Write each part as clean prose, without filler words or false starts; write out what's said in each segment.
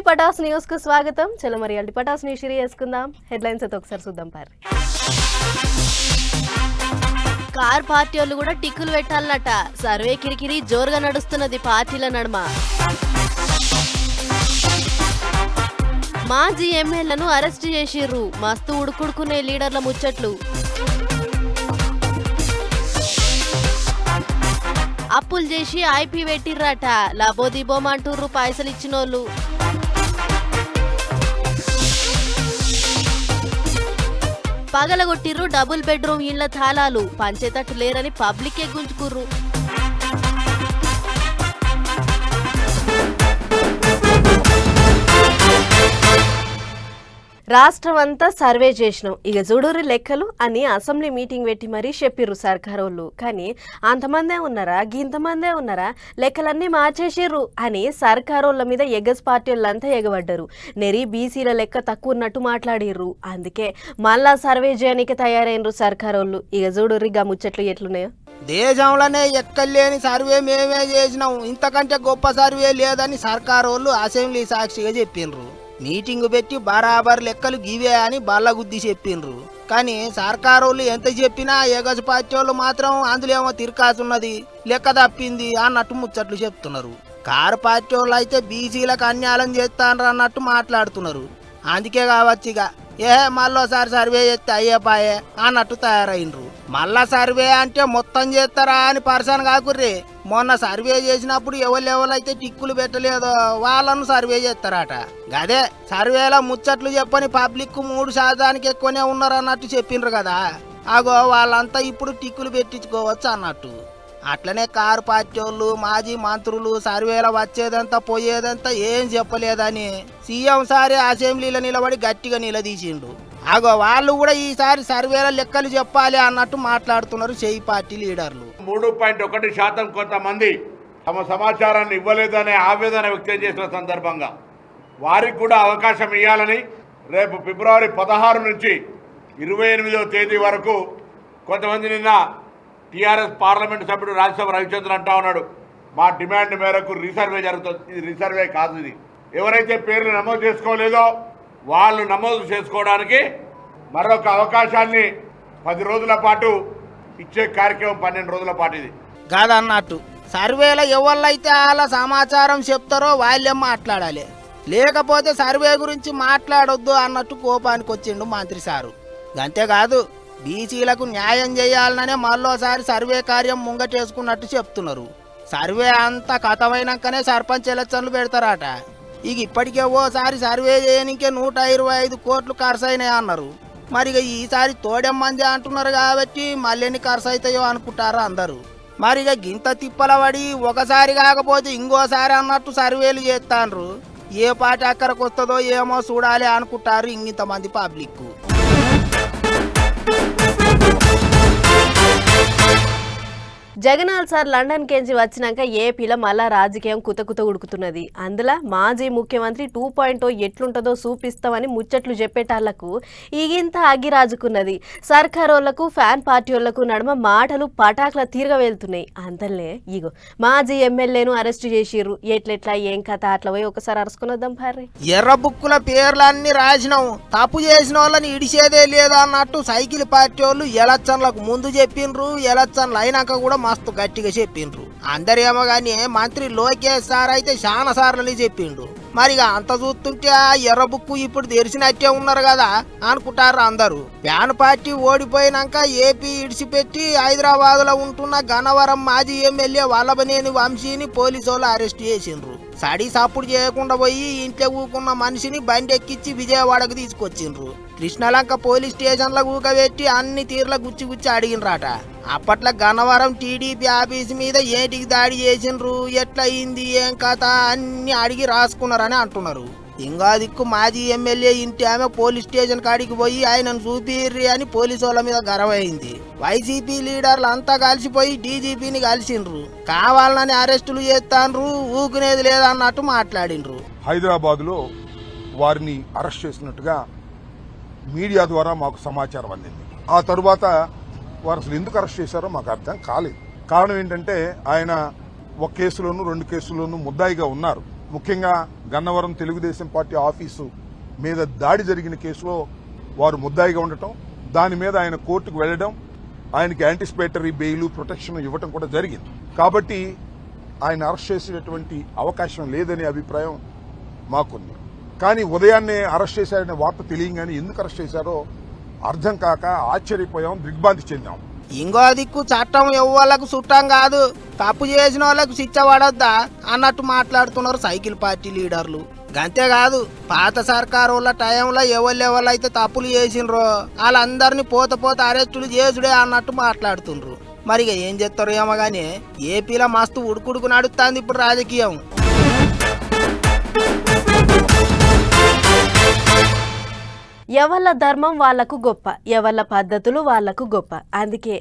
Pataas news కు స్వాగతం. చలో మరి అల్లి పటాస్ న్యూస్ షేర్ చేసుకుందాం. హెడ్లైన్స్ అయితే ఒకసారి చూద్దాం. పారి కార్ పార్టీ వాళ్ళు కూడా టిక్కులు పెట్టాలన్నట. సర్వే కిరికిరి జోరుగా నడుస్తున్నది పార్టీల నడుమ. మాజీ ఎమ్మెల్యేలను అరెస్ట్ చేసిర్రు. మస్తు ఉడుకుడుకునే లీడర్ల ముచ్చట్లు. అప్పులు చేసి ఐపీ పెట్టిర్రట. లబోదిబోమంటుర్రు పైసలు ఇచ్చినోళ్ళు. పగలగొట్టిర్రు డబుల్ బెడ్రూమ్ ఇళ్ల తాళాలు. పంచేతట్టు లేరని పబ్లికే గుంజుకుర్రు. రాష్ట్రం అంతా సర్వే చేసినాం, ఇక చూడుర్రి లెక్కలు అని అసెంబ్లీ మీటింగ్ పెట్టి మరీ చెప్పిర్రు సర్కారోళ్ళు. కానీ అంతమందే ఉన్నారా, గింతమందే ఉన్నారా, లెక్కలన్నీ మార్చేసిర్రు అని సర్కారోళ్ళ మీద ఎగస్ పార్టీ వాళ్ళంతా ఎగబడ్డారు. నెరి బీసీల లెక్క తక్కువ ఉన్నట్టు మాట్లాడిర్రు. అందుకే మళ్ళా సర్వే చేయడానికి తయారైనరు సర్కారోళ్ళు. ఇక చూడుర్రి గా ముచ్చట్లు ఎట్లున్నాయో. దేశంలోనే ఎక్కలేని సర్వే మేమే చేసినాం, ఇంతకంటే గొప్ప సర్వే లేదని సర్కారోళ్ళు అసెంబ్లీ సాక్షిగా చెప్పిండ్రు. మీటింగ్ పెట్టి బరాబర్ లెక్కలు గివే అని బల్లగుద్ది చెప్పిండ్రు. కానీ సర్కారోళ్ళు ఎంత చెప్పినా ఎగస్ పార్టీ వాళ్ళు మాత్రం అందులో ఏమో తిరకాసున్నది, లెక్క తప్పింది అన్నట్టు ముచ్చట్లు చెప్తున్నారు. కారు పార్టీ వాళ్ళు అయితే బీసీలకు అన్యాయం చేస్తాన్రు అన్నట్టు మాట్లాడుతున్నారు. అందుకే కావచ్చు ఇక మళ్ళోసారి సర్వే చేస్తే అయ్యేపాయే అన్నట్టు తయారైనరు. మళ్ళా సర్వే అంటే మొత్తం చేస్తారా అని పర్సన్ కాకుర్రి. మొన్న సర్వే చేసినప్పుడు ఎవరైతే టిక్కులు పెట్టలేదో వాళ్ళను సర్వే చేస్తారట. గదే సర్వేలో ముచ్చట్లు చెప్పని పబ్లిక్ 3% ఎక్కువనే ఉన్నారు అన్నట్టు చెప్పిండ్రు కదా. అగో వాళ్ళంతా ఇప్పుడు టిక్కులు పెట్టించుకోవచ్చు అన్నట్టు. అట్లనే కారు పార్టీ వాళ్ళు, మాజీ మంత్రులు సర్వేలో వచ్చేదంతా పోయేదంతా ఏం చెప్పలేదని సీఎం సారి అసెంబ్లీలో నిలబడి గట్టిగా నిలదీసిండు. అగో వాళ్ళు కూడా ఈసారి సర్వేల లెక్కలు చెప్పాలి అన్నట్టు మాట్లాడుతున్నారు చేయి పార్టీ లీడర్లు. 3.1% కొంతమంది తమ సమాచారాన్ని ఇవ్వలేదనే ఆవేదన వ్యక్తం చేసిన సందర్భంగా వారికి కూడా అవకాశం ఇవ్వాలని రేపు ఫిబ్రవరి 16 నుంచి 28వ తేదీ వరకు కొంతమంది నిన్న టీఆర్ఎస్ పార్లమెంటు సభ్యుడు రాజ్యసభ రవిచంద్ర అంటా ఉన్నాడు, మా డిమాండ్ మేరకు రీసర్వే జరుగుతుంది. ఇది రీసర్వే కాదు, ఇది ఎవరైతే పేర్లు నమోదు చేసుకోలేదో వాళ్ళు నమోదు చేసుకోవడానికి మరొక అవకాశాన్ని 10 రోజుల పాటు ఇచ్చే కార్యక్రమం 12 రోజుల పాటు ఇది కాదన్నట్టు. సర్వేలో ఎవళ్ళైతే వాళ్ళ సమాచారం చెప్తారో వాళ్ళే మాట్లాడాలి, లేకపోతే సర్వే గురించి మాట్లాడొద్దు అన్నట్టు కోపానికి వచ్చిండు మంత్రి సారు. అంతేకాదు బీసీలకు న్యాయం చేయాలనే మళ్ళోసారి సర్వే కార్యం ముంగటేసుకున్నట్టు చెప్తున్నారు. సర్వే అంతా కథమైనాకనే సర్పంచ్ ఎలక్షన్లు పెడతారట. ఇక ఇప్పటికే ఓసారి సర్వే చేయనికే 125 కోట్లు ఖర్చు అయినాయి అన్నారు. మరి ఇక ఈసారి తోడెమ్మంది అంటున్నారు కాబట్టి మళ్ళీ ఎన్ని ఖర్చు అవుతాయో అనుకుంటారు అందరూ. మరి ఇక గింత తిప్పల పడి ఒకసారి కాకపోతే ఇంకోసారి అన్నట్టు సర్వేలు చేస్తాండ్రు. ఏ పార్టీ అక్కడికి వస్తుందో ఏమో చూడాలి అనుకుంటారు ఇంతమంది పబ్లిక్. జగన్నాథ్ సార్ లండన్ కేంచి వచ్చినాక ఏపీలో మళ్ళా రాజకీయం కుతకుత ఉడుకుతున్నది. అందులో మాజీ ముఖ్యమంత్రి 2.0 ఎట్లుంటుందో చూపిస్తామని ముచ్చట్లు చెప్పేటాళ్లకు ఈగింత అగిరాజుకున్నది. సర్కారోళ్లకు ఫ్యాన్ పార్టీ వాళ్లకు నడుమ మాటలు పటాకుల తీరుగా వెళ్తున్నాయి. అంతలే ఇగో మాజీ ఎమ్మెల్యేను అరెస్ట్ చేసిర్రు. ఎట్లెట్లా ఏం కథ అట్లా పోయి ఒకసారి అరుచుకుని వద్దాం. భార్య ఎర్ర బుక్కుల పేర్లన్నీ రాసినాం, తప్పు చేసిన వాళ్ళని ఇడిచేదే లేదా అన్నట్టు సైకిల్ పార్టీ వాళ్ళు ఎలక్షన్లకు ముందు చెప్పిండ్రు. ఎలక్షన్లు అయినాక కూడా మస్తు గట్టిగా చెప్పిండ్రు. అందరేమో గానీ మంత్రి లోకేష్ సార్ అయితే చాలా సార్లు చెప్పిండు. మరి అంత చూస్తుంటే ఆ ఎర్ర బుక్కు ఇప్పుడు తెరిచినట్టే ఉన్నారు కదా అనుకుంటారు అందరూ. ఫ్యాన్ పార్టీ ఓడిపోయినాక ఏపీ ఇడిచిపెట్టి హైదరాబాద్ లో ఉంటున్న గన్నవరం మాజీ ఎమ్మెల్యే వల్లభనేని వంశీని పోలీసు వాళ్ళు అరెస్ట్ చేసిండ్రు. సడి సప్పుడు చేయకుండా పోయి ఇంట్లో ఊకున్న మనిషిని బండి ఎక్కించి విజయవాడకు తీసుకొచ్చిండ్రు. కృష్ణలంక పోలీస్ స్టేషన్ లో ఊకబెట్టి అన్ని తీర్ల గుచ్చి గుచ్చి అడిగినరాట. అప్పట్లో గన్నవరం టీడీపీ ఆఫీస్ మీద ఏటికి దాడి చేసిండ్రు, ఎట్లా అయింది ఏం కథ అన్ని అడిగి రాసుకున్నారని అంటున్నారు. ఇంకా దిక్కు మాజీ ఎమ్మెల్యే ఇంటి ఆమె పోలీస్ స్టేషన్ కాడికి పోయి ఆయనను చూపిర్రి అని పోలీసు వాళ్ళ మీద గర్వైంది. వైసీపీ లీడర్లు అంతా కలిసిపోయి డీజీపీని కలిసిండ్రు. కావాలని అరెస్టులు చేస్తాండ్రు, ఊకునేది లేదన్నట్టు మాట్లాడిండ్రు. హైదరాబాద్ లో వారిని అరెస్ట్ చేసినట్టుగా మీడియా ద్వారా మాకు సమాచారం అందింది. ఆ తరువాత వారు అసలు ఎందుకు అరెస్ట్ చేశారో మాకు అర్థం కాలేదు. కారణం ఏంటంటే ఆయన ఒక కేసులోనూ 2 కేసుల్లోనూ ముద్దాయిగా ఉన్నారు. ముఖ్యంగా గన్నవరం తెలుగుదేశం పార్టీ ఆఫీసు మీద దాడి జరిగిన కేసులో వారు ముద్దాయిగా ఉండటం, దాని మీద ఆయన కోర్టుకు వెళ్లడం, ఆయనకి యాంటిసిపేటరీ బెయిల్ ప్రొటెక్షన్ ఇవ్వటం కూడా జరిగింది. కాబట్టి ఆయన అరెస్ట్ చేసేటటువంటి అవకాశం లేదనే అభిప్రాయం మాకుంది. కానీ ఉదయాన్నే అరెస్ట్ చేశారనే వార్త తెలియగానే ఎందుకు అరెస్ట్ చేశారో అర్థం కాక ఆశ్చర్యపోయాం, దిగ్భ్రాంతి చెందాం. ఇంకో దిక్కు చట్టం ఎవ్వళ్ళకు చుట్టం కాదు, తప్పు చేసిన వాళ్ళకు శిక్ష పడొద్దా అన్నట్టు మాట్లాడుతున్నారు సైకిల్ పార్టీ లీడర్లు. అంతేకాదు పాత సర్కారు వాళ్ళ టైంలో ఎవళ్ళైతే తప్పులు చేసినరో వాళ్ళందరినీ పోత అరెస్టులు చేసుడే అన్నట్టు మాట్లాడుతుండ్రు. మరి ఏం చేస్తారు ఏమో గానీ ఏపీలో మస్తు ఉడుకుడుకు నడుస్తుంది ఇప్పుడు రాజకీయం. ఎవళ్ళ ధర్మం వాళ్లకు గొప్ప, ఎవళ్ళ పద్ధతులు వాళ్లకు గొప్ప. అందుకే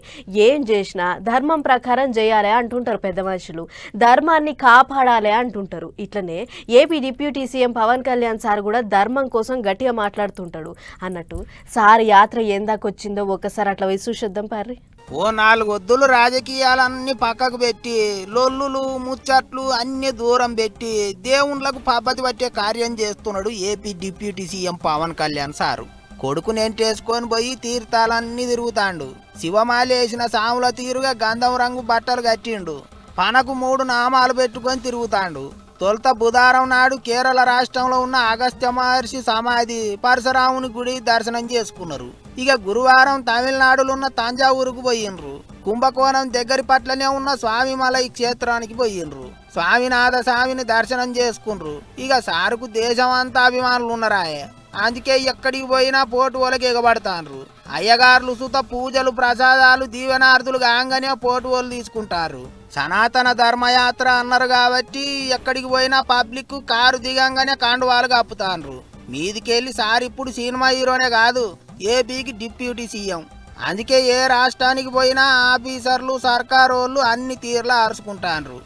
ఏం చేసినా ధర్మం ప్రకారం చేయాలి అంటుంటారు పెద్ద మనుషులు, ధర్మాన్ని కాపాడాలి అంటుంటారు. ఇట్లనే AP deputy CM Pawan Kalyan sir కూడా ధర్మం కోసం గట్టిగా మాట్లాడుతుంటాడు అన్నట్టు. సార్ యాత్ర ఎందాకొచ్చిందో ఒకసారి అట్లా పోయి చూసేద్దాం పార్రి. ఓ 4 వద్దులు రాజకీయాలన్నీ పక్కకు పెట్టి లొల్లులు ముచ్చట్లు అన్ని దూరం పెట్టి దేవుళ్ళకు పద్ధతి పట్టే కార్యం చేస్తున్నాడు AP deputy CM Pawan Kalyan sir. కొడుకు నెంటేసుకొని పోయి తీర్థాలన్నీ తిరుగుతాండు. శివమాలేసిన సాముల తీరుగా గంధం రంగు బట్టలు కట్టిండు. పనకు 3 నామాలు పెట్టుకొని తిరుగుతాండు. తొలుత బుధవారం నాడు కేరళ రాష్ట్రంలో ఉన్న అగస్త్య మహర్షి సమాధి పరశురాముని గుడి దర్శనం చేసుకున్నారు. ఇక గురువారం తమిళనాడులో ఉన్న తంజావూరుకు పోయిండ్రు. కుంభకోణం దగ్గరి పట్లనే ఉన్న స్వామిమలై క్షేత్రానికి పోయిండ్రు. స్వామినాథ స్వామిని దర్శనం చేసుకుండ్రు. ఇక సారుకు దేశం అంతా అభిమానులు ఉన్నారాయే, అందుకే ఎక్కడికి పోయినా పోటు వాళ్ళకి ఎగబడతాండ్రు. అయ్యగారులు సుత పూజలు ప్రసాదాలు దీవెనార్థులు కాగానే పోటు వాళ్ళు తీసుకుంటారు. సనాతన ధర్మయాత్ర అన్నారు కాబట్టి ఎక్కడికి పోయినా పబ్లిక్ కారు దిగంగానే కండువాలు కప్పుతాండ్రు. మీదికెళ్ళి సార్ ఇప్పుడు సినిమా హీరోనే కాదు, ఏపీకి డిప్యూటీ సీఎం. అందుకే ఏ రాష్ట్రానికి పోయినా ఆఫీసర్లు సర్కారు వాళ్ళు అన్ని తీర్లా అరుచుకుంటాండ్రు.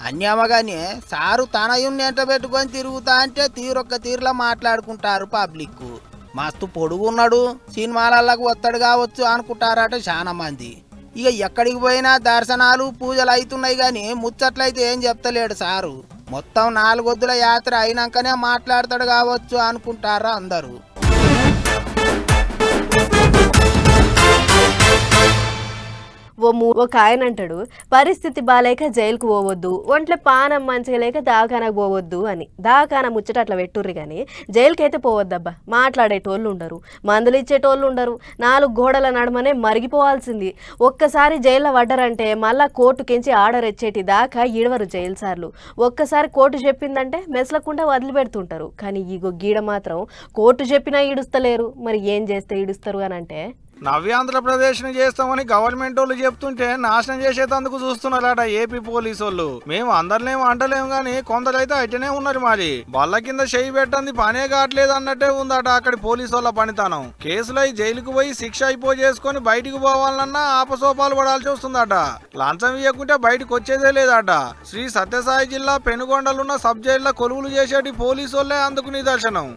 అన్యమగానే సారు తనయుని ఎంట పెట్టుకొని తిరుగుతా అంటే తీరొక్క తీరులా మాట్లాడుకుంటారు పబ్లిక్. మస్తు పొడుగున్నాడు, సినిమాలకు ఒత్తడు కావచ్చు అనుకుంటారట చాలా మంది. ఇక ఎక్కడికి పోయినా దర్శనాలు పూజలు అవుతున్నాయి కానీ ముచ్చట్లయితే ఏం చెప్తలేడు సారు. మొత్తం 4 వద్దుల యాత్ర అయినాకనే మాట్లాడతాడు కావచ్చు అనుకుంటారా అందరూ. ఒక ఆయన అంటాడు, పరిస్థితి బాలేక జైలుకు పోవద్దు, ఒంట్లో పానం మంచిగా లేక దాకానకు పోవద్దు అని. దాకాన ముచ్చట అట్లా పెట్టుర్రి కానీ జైలుకి అయితే పోవద్దబ్బా. మాట్లాడేటోళ్ళు ఉండరు, మందులు ఇచ్చేటోళ్ళు ఉండరు, 4 గోడల నడమనే మరిగిపోవాల్సింది. ఒక్కసారి జైల్లో పడ్డారంటే మళ్ళా కోర్టుకించి ఆర్డర్ ఇచ్చేటి దాకా ఈడవరు జైలు సార్లు. ఒక్కసారి కోర్టు చెప్పిందంటే మెసలకుండా వదిలిపెడుతుంటారు. కానీ ఈ గీడ మాత్రం కోర్టు చెప్పినా ఈడుస్తలేరు. మరి ఏం చేస్తే ఈడుస్తారు అని అంటే, నవ్యాంధ్రప్రదేశ్ ని చేస్తామని గవర్నమెంట్ వాళ్ళు చెప్తుంటే నాశనం చేసేందుకు చూస్తున్నారట ఏపీ పోలీసు వాళ్ళు. మేము అందరినేమో అంటలేము గాని కొందరైతే అటనే ఉన్నారు. మరి బల్ల కింద చేయి పెట్టండి పనే కావట్లేదు అన్నట్టే ఉందట అక్కడి పోలీసు వాళ్ళ పనితనం. కేసులై జైలుకు పోయి శిక్ష అయిపో చేసుకుని బయటికి పోవాలన్నా ఆపసోపాలు పడాల్సి వస్తుందట. లంచం ఇవ్వకుంటే బయటకు వచ్చేదే లేదట. శ్రీ సత్యసాయి జిల్లా పెనుగొండలున్న సబ్ జైల్లో కొలువులు చేసేటి పోలీసు వాళ్ళే అందుకు నిదర్శనం.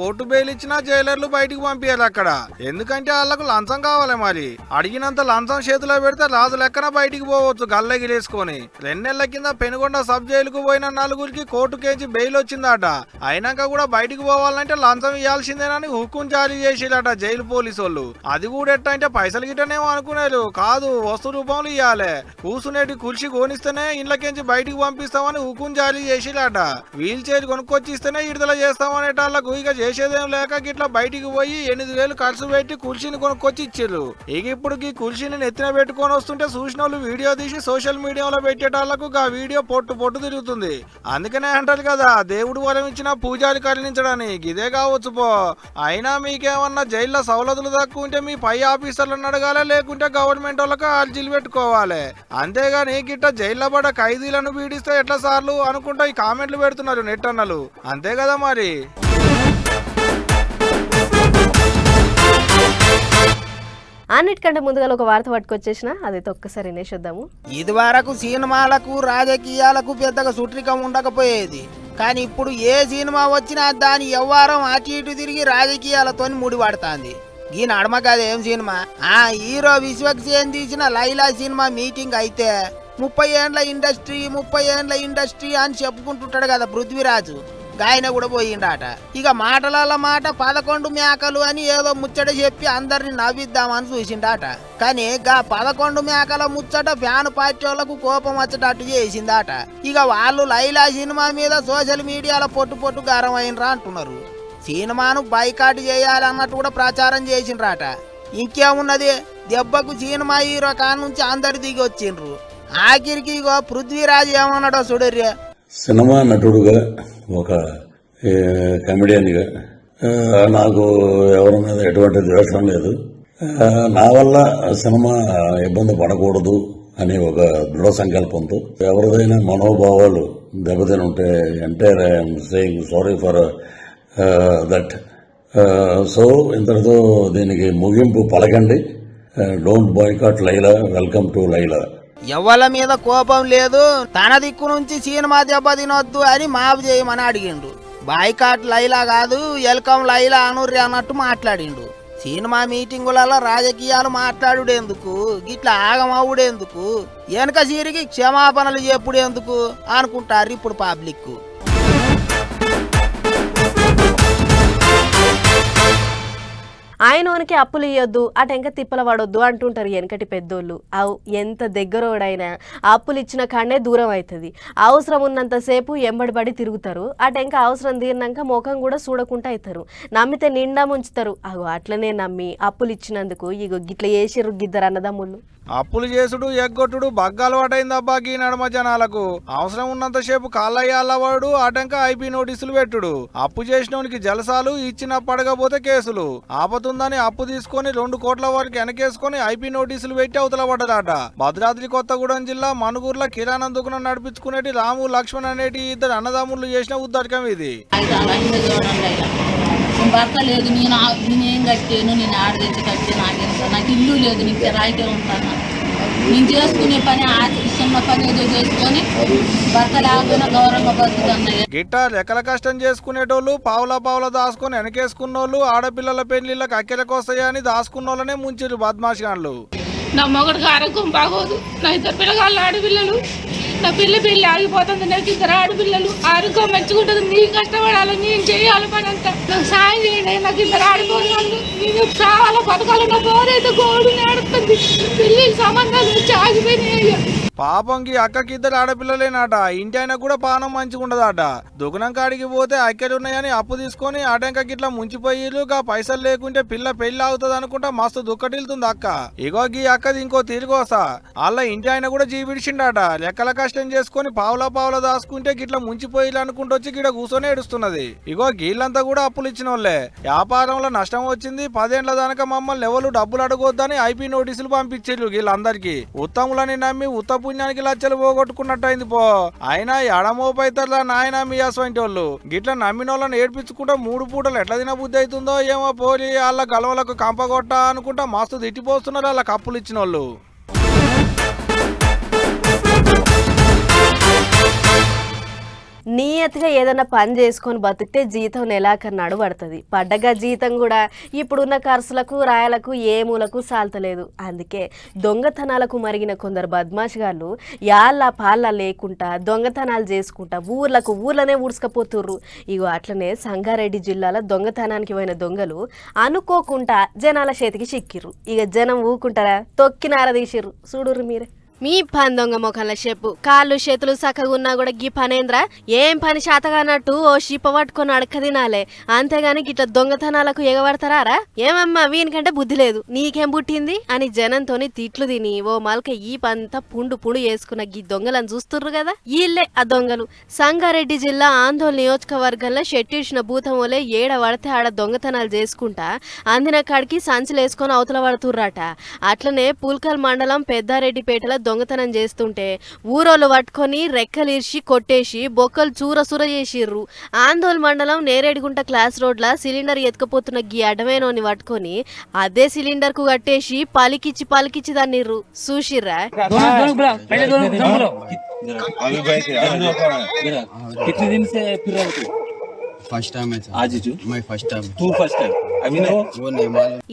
కోర్టు బెయిల్ ఇచ్చినా జైలర్లు బయటికి పంపించాలి అక్కడ. ఎందుకంటే వాళ్ళకు లంచం కావాలి. మరి అడిగినంత లంచం చేతిలో పెడితే రాజు లెక్కన బయటికి పోవచ్చు గల్లెగిలేసుకొని. 2 నెలల కింద పెనుగొండ సబ్ జైలుకు పోయిన 4గురికి కోర్టుకేంచి బెయిల్ వచ్చిందట. అయినాక కూడా బయటికి పోవాలంటే లంచం ఇవ్వాల్సిందేనని హుకుం జారీ చేసిరట జైలు పోలీసు వాళ్ళు. అది కూడా ఎట్ట అంటే పైసలు గిట్టనేమో అనుకునేరు కాదు, వస్తు రూపంలో ఇవ్వాలి. కూసునేటి కుర్చీ కొనిస్తేనే ఇండ్లకేంచి బయటికి పంపిస్తామని హుకుం జారీ చేసిరట. వీల్ చైర్ కొనుక్కొచ్చి ఇస్తేనే విడుదల చేస్తామనేటాళ్ళకు ఇక చేసేదేం లేక గిట్లా బయటికి పోయి 8,000 ఖర్చు పెట్టి కుర్చీని కొనుక్కొచ్చి ఇచ్చారు. ఇక ఇప్పుడు ఈ కుర్చీని నెత్తిన పెట్టుకొని వస్తుంటే చూసిన వాళ్ళు వీడియో తీసి సోషల్ మీడియాలో పెట్టేటాళ్లకు ఆ వీడియో పొట్టు తిరుగుతుంది. అందుకనే అంటారు కదా, దేవుడు వరం ఇచ్చిన పూజారి కరుణించడానికి ఇదే కావచ్చు పో. అయినా మీకేమన్నా జైల్లో సవలతులు తక్కువ ఉంటే మీ పై ఆఫీసర్లను అడగాలి, లేకుంటే గవర్నమెంట్ వాళ్ళకి అర్జీలు పెట్టుకోవాలి. అంతేగాని గిట్ట జైల్లో పడ్డ ఖైదీలను పీడిస్తే ఎట్లా సార్లు అనుకుంటా ఈ కామెంట్లు పెడుతున్నారు నెట్ అన్నలు. అంతే కదా మరి. అన్నిటికంటే ముందుగా ఒక వార్త పట్టుకొచ్చేసిన అదైతే ఒక్కసారి వినేసేద్దాము. ఇది వరకు సినిమాలకు రాజకీయాలకు పెద్దగా సుట్రికం ఉండకపోయేది. కానీ ఇప్పుడు ఏ సినిమా వచ్చినా దాని వ్యవహారం అటు ఇటు తిరిగి రాజకీయాలతో ముడిపడుతుంది. ఈ నడమ కదేం సినిమా, హీరో విశ్వక్ సేన్ తీసిన లైలా సినిమా మీటింగ్ అయితే 30 ఏండ్ల ఇండస్ట్రీ అని చెప్పుకుంటుంటాడు కదా పృథ్వీరాజు, గాయన కూడా పోయిండాట. ఇక మాటల మాట 11 మేకలు అని ఏదో ముచ్చట చెప్పి అందరిని నవ్విద్దామని చూసిండాట. కానీ గా 11 మేకల ముచ్చట ఫ్యాన్ పార్టీ వాళ్ళకు కోపం వచ్చేటట్టు చేసిందాట. ఇక వాళ్ళు లైలా సినిమా మీద సోషల్ మీడియాలో పొట్టు గారం అయినరా అంటున్నారు. సినిమాను బైకాట్ చేయాలన్నట్టు కూడా ప్రచారం చేసిండ్రాట. ఇంకేమున్నది, దెబ్బకు సినిమా హీరో కాడ నుంచి అందరు దిగి వచ్చిండ్రు. ఆఖరికి ఇగో పృథ్వీరాజు ఏమన్నాడో చూడర్రే. సినిమా నటుడుగా, ఒక కమెడియన్గా నాకు ఎవరి మీద ఎటువంటి ద్వేషం లేదు. నా వల్ల సినిమా ఇబ్బంది పడకూడదు అని ఒక దృఢ సంకల్పంతో ఎవరిదైనా మనోభావాలు దెబ్బతిని ఉంటే entire I'm saying sorry for that. So ఇంతటితో దీనికి ముగింపు పలకండి. Don't boycott Laila, welcome to Laila. ఎవరి మీద కోపం లేదు, తన దిక్కు నుంచి సినిమా దెబ్బ తినొద్దు అని మాపు చేయమని అడిగిండు. బాయ్కాట్ లైలా కాదు, వెల్కమ్ లైలా అనుర్రి అన్నట్టు మాట్లాడిండు. సినిమా మీటింగులలో రాజకీయాలు మాట్లాడుడేందుకు, గిట్లా ఆగమవుడేందుకు, వెనక సిరికి క్షమాపణలు చెప్పుడేందుకు అనుకుంటారు ఇప్పుడు పబ్లిక్. ఆయనోనికి అప్పులు ఇవ్వద్దు, అటెంక తిప్పల పడొద్దు అంటుంటారు వెనకటి పెద్దోళ్ళు. అవు ఎంత దగ్గరోడైనా అప్పులు ఇచ్చిన కాడే దూరం అవుతుంది. అవసరం ఉన్నంతసేపు ఎంబడిపడి తిరుగుతారు, అటెంక అవసరం తీరినాక ముఖం కూడా చూడకుండా అవుతారు. నమ్మితే నిండా ముంచుతారు. అగో అట్లనే నమ్మి అప్పులు ఇచ్చినందుకు ఇగో గిట్ల చేసిర్రు గిద్దరు అన్నదమ్ముళ్ళు. అప్పులు చేసుడు ఎగ్గొట్టుడు బగ్గాలు వాటైందబ్బా ఈ నడమ జనాలకు. అవసరం ఉన్నంతసేపు కాళ్ళయ్యాలవాడు, ఆటంక ఐపీ నోటీసులు పెట్టుడు. అప్పు చేసినోనికి జలసాలు, ఇచ్చిన పడకపోతే కేసులు. ఆపతుందని అప్పు తీసుకొని 2 కోట్ల వరకు వెనకేసుకొని ఐపీ నోటీసులు పెట్టి అవతల పడ్డదాట. భద్రాద్రి కొత్తగూడెం జిల్లా మనుగూరులో కిరాణా దుకాణం నడిపించుకునేటి రాము, లక్ష్మణ్ అనేటి ఇద్దరు అన్నదమ్ములు చేసిన ఉద్దటకం ఇది. భర్త లేదు, నేనేం కట్టాను, నేను ఆడ తెచ్చి కట్టే నాకు ఇల్లు లేదు, నీకు కిరాయికే ఉంటాను. నేను చేసుకునే పని చిన్న పని ఏదో చేసుకొని భర్త లేకపోయినా గౌరవంగా బతుకుతున్నాయి. గిట్ట లెక్కల కష్టం చేసుకునేటోళ్ళు పావుల దాసుకొని వెనకేసుకున్నోళ్ళు ఆడపిల్లల పెళ్లిళ్ళకి అక్కెలకొస్తాయని దాసుకున్నోళ్ళనే ముంచిరు బద్మాషిగాన్లు. నా మొగడికి ఆరోగ్యం బాగోదు, నా 2 పిల్లగాళ్ళు ఆడపిల్లలు, నా పెళ్లి ఆగిపోతుంది. నాకు 2 ఆడపిల్లలు, ఆరోగ్యం మంచిగుంటుంది. నీ కష్టపడాలి, నేను చేయాలి పని అంతా. నాకు సాయం చేయండి, నాకు 2 ఆడిపోవాలి, నేను చాలా బతకాలి. నా బోరైతే గోడు నేడుతుంది, పెళ్లి సంబంధాలు వచ్చి ఆగిపోయినాయి. పాపంకి అక్కకి 2 ఆడపిల్లలేనాట. ఇంటి అయినా కూడా పానం మంచిగుండదాట. దుకాణం కాడికి పోతే అక్కలున్నాయని అప్పు తీసుకొని ఆటంక గిట్లా ముంచిపోయిరుగా. పైసలు లేకుంటే పిల్ల పెళ్లి అవుతుంది అనుకుంటా మస్తు దుక్కటిల్తుంది అక్క. ఇగో గీ అక్కది ఇంకో తిరిగోసా. వాళ్ళ ఇంటి ఆయన కూడా జీవిడిచిండాట. లెక్కల కష్టం చేసుకొని పావుల దాసుకుంటే గిట్లా ముంచిపోయిలు అనుకుంటూ వచ్చి గిడ కూర్చొని ఏడుస్తున్నది. ఇగో గీళ్ళంతా కూడా అప్పులు ఇచ్చిన వాళ్ళే. వ్యాపారంలో నష్టం వచ్చింది, 10 ఏళ్ల దానక మమ్మల్ని ఎవరు డబ్బులు అడగొద్దని ఐపీ నోటీసులు పంపించారు వీళ్ళందరికీ. ఉత్తములని నమ్మి పుణ్యానికి లచ్చలు పోగొట్టుకున్నట్టయింది పో. అయినా ఎడమోపైతర్లా నాయన మీ అసంటి వాళ్ళు గిట్లా నమ్మినోళ్ళని ఏడ్పించుకుంటా 3 పూటలు ఎట్లా తిన బుద్ధి అవుతుందో ఏమో. పోలి వాళ్ళ గలవలకు కంపగొట్ట అనుకుంటా మస్తు తిట్టిపోస్తున్నారు వాళ్ళ కప్పులు ఇచ్చిన వాళ్ళు. నియతిగా ఏదైనా పని చేసుకొని బతికితే జీతం నెలాకన్నాడు పడుతుంది. పడ్డగా జీతం కూడా ఇప్పుడున్న ఖర్చులకు రాయలకు ఏ మూలకు సాల్తలేదు. అందుకే దొంగతనాలకు మరిగిన కొందరు బద్మాషిగాళ్ళు యాళ్ళ పాళ్ళ లేకుండా దొంగతనాలు చేసుకుంటా ఊర్లనే ఊడ్చుకపోతుర్రు. ఇగో అట్లనే సంగారెడ్డి జిల్లాలో దొంగతనానికి పోయిన దొంగలు అనుకోకుండా జనాల చేతికి చిక్కిర్రు. ఇక జనం ఊకుంటారా, తొక్కినార తీసిర్రు. చూడుర్రు మీరే. మీ పని దొంగ మొఖంలో చెప్పు, కాళ్ళు చేతులు సక్కగా ఉన్నా కూడా గీ పనేంద్రా, ఏం పని శాతగానట్టు ఓ షిప్ప పట్టుకొని అడక తినాలే, అంతేగాని గిట్ల దొంగతనాలకు ఎగబడతారా? ఏమమ్మా వీనికంటే బుద్ధి లేదు, నీకేం పుట్టింది అని జనంతోని తిట్లు తిని ఓ మల్క ఈ పంతా పుండు వేసుకున్న గీ దొంగలను చూస్తుర్రు కదా, వీళ్ళే ఆ దొంగలు. సంగారెడ్డి జిల్లా ఆందోళన నియోజకవర్గంలో షెట్టిడిచిన భూతం వలె ఏడ పడితే ఆడ దొంగతనాలు చేసుకుంటా అందిన కాడికి సంచులేసుకొని అవతల పడుతుర్రట. అట్లనే పుల్కల్ మండలం పెద్దారెడ్డిపేటలో దొంగతనం చేస్తుంటే ఊరోళ్ళు పట్టుకొని రెక్కలిర్చి కొట్టేసి బొక్కలు చూర చేసిర్రు. ఆందోళన మండలం నేరేడిగుంట క్లాస్ రోడ్ల సిలిండర్ ఎత్తుకపోతున్న గీ అడమేనోని పట్టుకొని అదే సిలిండర్ కు కట్టేసి పలికిచ్చి దాన్నిర్రు. చూసిర్రా?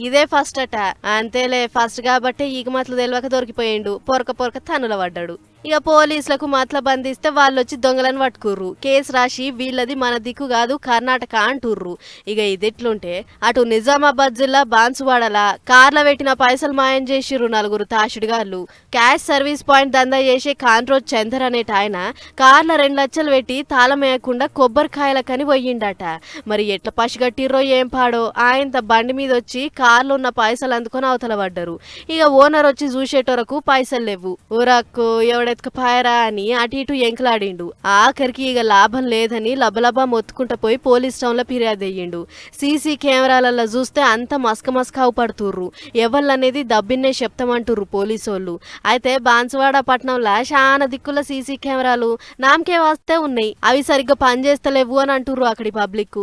ఇదే ఫస్ట్ అట. అంతేలే, ఫస్ట్ కాబట్టి ఈగ మాటలు తెలియక దొరికిపోయిండు, పొరక తన్నుల పడ్డాడు. ఇక పోలీసులకు మతల బంధిస్తే వాళ్ళు వచ్చి దొంగలను పట్టుకుర్రు. కేసు రాసి వీళ్ళది మన దిక్కు కాదు కర్ణాటక అంటుర్రు. ఇక ఇదిట్లుంటే అటు నిజామాబాద్ జిల్లా బాన్సువాడల కార్ల పెట్టిన పైసలు మాయం చేసిర్రు 4 తాషుడిగాళ్ళు. క్యాష్ సర్వీస్ పాయింట్ దందా చేసే కాన్రోజ్ చందర్ అనేట ఆయన కార్ల 2 లక్షలు పెట్టి తాళం వేయకుండా కొబ్బరికాయలకని పోయిండట. మరి ఎట్లా పసిగట్టిర్రో ఏం పాడో ఆయన బండి మీద వచ్చి కార్లో ఉన్న పైసలు అందుకొని అవతల పడ్డారు. ఇక ఓనర్ వచ్చి చూసేటోరకు పైసలు లేవు. ఊరక్కు ఎవడెత్తుకపోయారా అని అటు ఇటు ఎంకలాడిండు. ఆఖరికి ఇక లాభం లేదని లబలబా మొత్తుకుంటా పోయి పోలీస్ స్టేషన్ లో ఫిర్యాదు అయ్యిండు. సీసీ కెమెరాలలో చూస్తే అంత మస్క అవుపడుతుర్రు. ఎవళ్ళనేది దబ్బిన్నే చెప్తామంటుర్రు పోలీసోళ్ళు. అయితే బాన్సువాడ పట్టణంలో చాలా దిక్కుల సీసీ కెమెరాలు నామకే వస్తే ఉన్నాయి. అవి సరిగ్గా పనిచేస్తలేవు అని అంటుర్రు అక్కడి పబ్లిక్.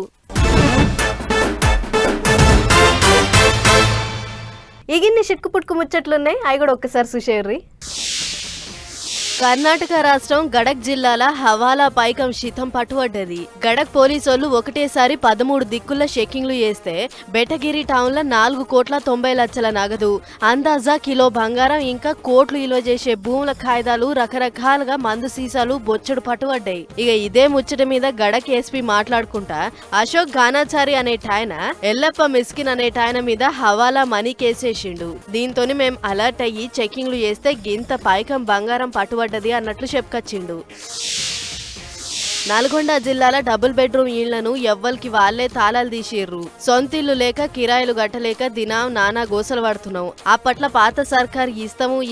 ఇగిన్ని చిట్కు పుట్టుకు ముచ్చట్లున్నాయి. అవి కూడా ఒక్కసారి చూసేర్రి. కర్ణాటక రాష్ట్రం గడక్ జిల్లాల హవాలా పైకం శీతం పట్టుబడ్డది. గడక్ పోలీసోళ్లు ఒకటేసారి 13 దిక్కుల చెకింగ్లు చేస్తే బెటగిరి టౌన్ లో 4,90,00,000 నగదు, అందాజా కిలో బంగారం, ఇంకా కోట్లు విలువ చేసే భూముల కాయిదాలు, రకరకాలుగా మందు సీసాలు బొచ్చడు పట్టుబడ్డాయి. ఇక ఇదే ముచ్చట మీద గడక్ ఎస్పీ మాట్లాడుకుంటా అశోక్ గానాచారి అనేటాయన ఎల్లప్ప మిస్కిన్ అనేటాయన మీద హవాలా మనీ కేసేసిండు. దీంతోని మేం అలర్ట్ అయ్యి చెకింగ్లు చేస్తే గింత పైకం బంగారం పట్టుబడ్డది అన్నట్లు చెప్పుకొచ్చిండు. నల్గొండ జిల్లాల డబుల్ బెడ్రూమ్ ఇళ్లను ఎవ్వరికి వాళ్లే తాళాలు తీసిర్రు. సొంతిల్లు లేక కిరాయిలు గట్టలేక దినం నానా గోసలు పడుతున్నాం. అప్పట్ల పాత సర్కార్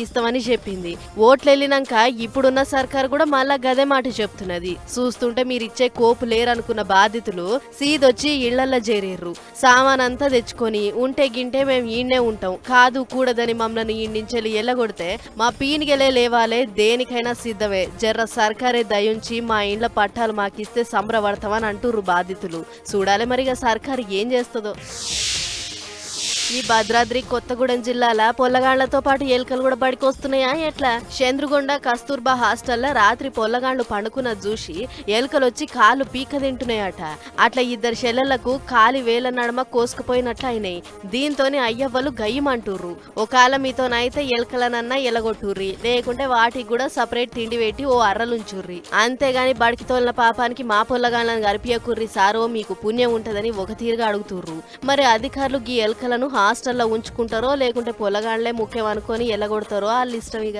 ఇస్తామని చెప్పింది. ఓట్లెళ్ళినాక ఇప్పుడున్న సర్కార్ కూడా మళ్ళా గదే మాట చెప్తున్నది. చూస్తుంటే మీరిచ్చే కోపు లేరనుకున్న బాధితులు సీదొచ్చి ఇళ్లల్లో చేరిర్రు. సామానంతా తెచ్చుకొని ఉంటే గింటే మేము ఈయనే ఉంటాం, కాదు కూడదని మమ్మల్ని ఇండించెల్లి ఎల్లగొడితే మా పీనిగలే లేవాలే, దేనికైనా సిద్ధమే, జర్ర సర్కారే దయుంచి మా ఇండ్ల పట్టాలు మాకిస్తే సంబరపడతామని అంటుర్రు బాధితులు. చూడాలి మరిగా సర్కారు ఏం చేస్తుందో. ఈ భద్రాద్రి కొత్తగూడెం జిల్లాల పొల్లగాళ్లతో పాటు ఎలుకలు కూడా బడికొస్తున్నాయా ఎట్లా? చంద్రగొండ కస్తూర్బా హాస్టల్లో రాత్రి పొల్లగాళ్లు పండుకున్న చూసి ఎలుకలు వచ్చి కాళ్ళు పీక తింటున్నాయట. అట్లా 2 చెల్లెళ్లకు కాలి వేల నడమ కోసుకుపోయినట్లు అయినాయి. దీంతోనే అయ్యవ్వలు గయ్యమంటుర్రు. ఒకవేళ మీతోనైతే ఎలుకలనన్నా ఎలగొట్టుర్రి, లేకుంటే వాటికి కూడా సపరేట్ తిండి పెట్టి ఓ అర్రలుంచుర్రి. అంతేగాని బడికి తోలిన పాపానికి మా పొల్లగాళ్లను గరిపియకుర్రి సారో, మీకు పుణ్యం ఉంటదని ఒక తీరుగా అడుగుతుర్రు. మరి అధికారులు గీ ఎలుకలను హాస్టల్లో ఉంచుకుంటారో లేకుంటే పొలగాళ్లే ముఖ్యం అనుకొని ఎల్లగొడతారో వాళ్ళ ఇష్టం. ఇక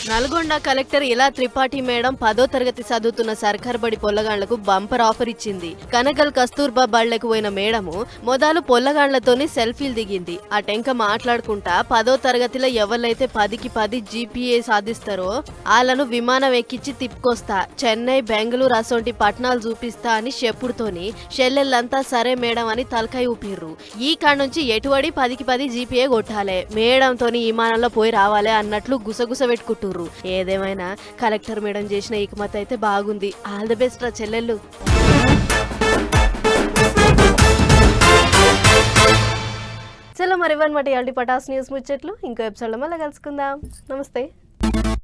నల్గొండ కలెక్టర్ ఇలా త్రిపాఠి మేడం 10వ తరగతి చదువుతున్న సర్కార్ బడి పొల్లగాళ్లకు బంపర్ ఆఫర్ ఇచ్చింది. కనకల్ కస్తూర్బా బళ్లకు పోయిన మేడము మొదలు పొల్లగాళ్లతోని సెల్ఫీలు దిగింది. ఆ టెంక మాట్లాడుకుంటా 10వ తరగతిలో ఎవరైతే 10కి 10 జీపీఏ సాధిస్తారో వాళ్ళను విమానం ఎక్కించి తిప్పుకొస్తా, చెన్నై, బెంగళూరు అసొంటి పట్టణాలు చూపిస్తా అని చెప్పుడుతోని చెల్లెళ్ళంతా సరే మేడం అని తలకాయ ఊపిర్రు. ఈ కాడ నుంచి ఎటువడి 10కి 10 జీపీఏ కొట్టాలే, మేడంతోని విమానంలో పోయి రావాలే అన్నట్లు గుసగుస పెట్టుకుంటుర్రు. ఏదేమైనా కలెక్టర్ మేడం చేసిన ఇకమత్ అయితే బాగుంది. ఆల్ ది బెస్ట్ రా చెల్లెళ్ళు. చలో మరి ఇవన్నమాట ఇవాల్టి పటాస్ న్యూస్ ముచ్చట్లు. ఇంకో ఎపిసోడ్లో మళ్ళీ కలుసుకుందాం. నమస్తే.